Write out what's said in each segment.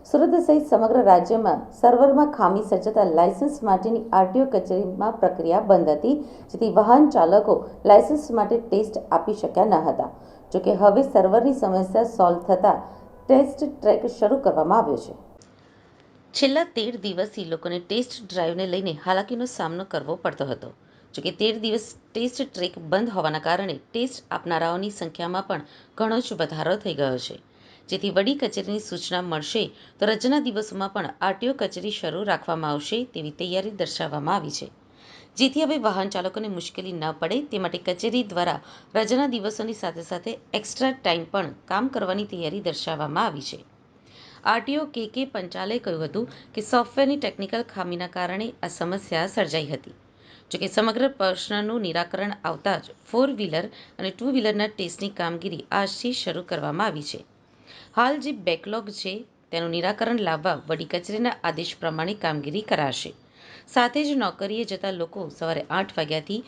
સુરત સહિત સમગ્ર રાજ્યમાં સર્વરમાં ખામી સર્જાતા લાયસન્સ માટેની આરટીઓ કચેરીમાં પ્રક્રિયા બંધ હતી, જેથી વાહન ચાલકો લાયસન્સ માટે ટેસ્ટ આપી શક્યા ન હતા. જોકે હવે સર્વરની સમસ્યા સોલ્વ થતાં ટેસ્ટ ટ્રેક શરૂ કરવામાં આવ્યો છે. છેલ્લા 13 દિવસથી લોકોને ટેસ્ટ ડ્રાઈવને લઈને હાલાકીનો સામનો કરવો પડતો હતો. જોકે 13 દિવસ ટેસ્ટ ટ્રેક બંધ હોવાના કારણે ટેસ્ટ આપનારાઓની સંખ્યામાં પણ ઘણો જ વધારો થઈ ગયો છે. જેથી વડી કચેરીની સૂચના મળશે તો રજાના દિવસોમાં પણ આરટીઓ કચેરી શરૂ રાખવામાં આવશે તેવી તૈયારી દર્શાવવામાં આવી છે. જેથી હવે વાહન ચાલકોને મુશ્કેલી ન પડે તે માટે કચેરી દ્વારા રજાના દિવસોની સાથે સાથે એક્સ્ટ્રા ટાઈમ પણ કામ કરવાની તૈયારી દર્શાવવામાં આવી છે. આરટીઓ કે પંચાલે કહ્યું હતું કે સોફ્ટવેરની ટેકનિકલ ખામીના કારણે આ સમસ્યા સર્જાઈ હતી. જોકે સમગ્ર પ્રશ્નનું નિરાકરણ આવતા જ 4 વ્હીલર અને 2 વ્હીલરના ટેસ્ટની કામગીરી આજથી શરૂ કરવામાં આવી છે. હાલ જે બેકલોગ છે તેનું નિરાકરણ લાવવા વડી કચેરીના આદેશ પ્રમાણે કામગીરી કરાશે. સાથે જ નોકરીએ જતા લોકો સવારે 8 વાગ્યાથી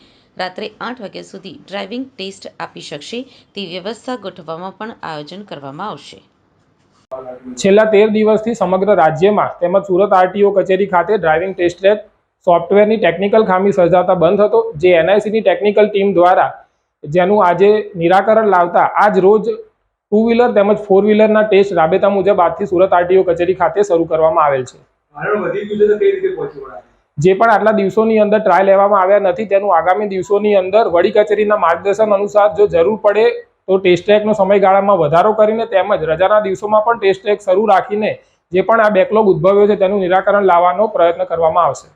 રાત્રે 8 વાગ્યા સુધી ડ્રાઇવિંગ ટેસ્ટ આપી શકશે તેવી વ્યવસ્થા ગોઠવવામાં પણ આયોજન કરવામાં આવશે. છેલ્લા 13 દિવસથી સમગ્ર રાજ્યમાં તેમજ સુરત આરટીઓ કચેરી ખાતે ડ્રાઇવિંગ ટેસ્ટ ટ્રેક સોફ્ટવેરની ટેકનિકલ ખામી સર્જાતા બંધ હતો, જે એનઆઈસીની ટેકનિકલ ટીમ દ્વારા જેનું આજે નિરાકરણ લાવતા આજ રોજ 2 વ્હીલર તેમજ 4 વ્હીલરના ટેસ્ટ રાબેતા મુજબ આજથી સુરત આરટીઓ કચેરી ખાતે શરૂ કરવામાં આવેલ છે. જે પણ આટલા દિવસોની અંદર ટ્રાય લેવામાં આવ્યા નથી તેનું આગામી દિવસોની અંદર વડી કચેરીના માર્ગદર્શન અનુસાર જો જરૂર પડે તો ટેસ્ટ ટ્રેકનો સમયગાળામાં વધારો કરીને તેમજ રજાના દિવસોમાં પણ ટેસ્ટ ટ્રેક શરૂ રાખીને જે પણ આ બેકલોગ ઉદ્ભવ્યો છે તેનું નિરાકરણ લાવવાનો પ્રયત્ન કરવામાં આવશે.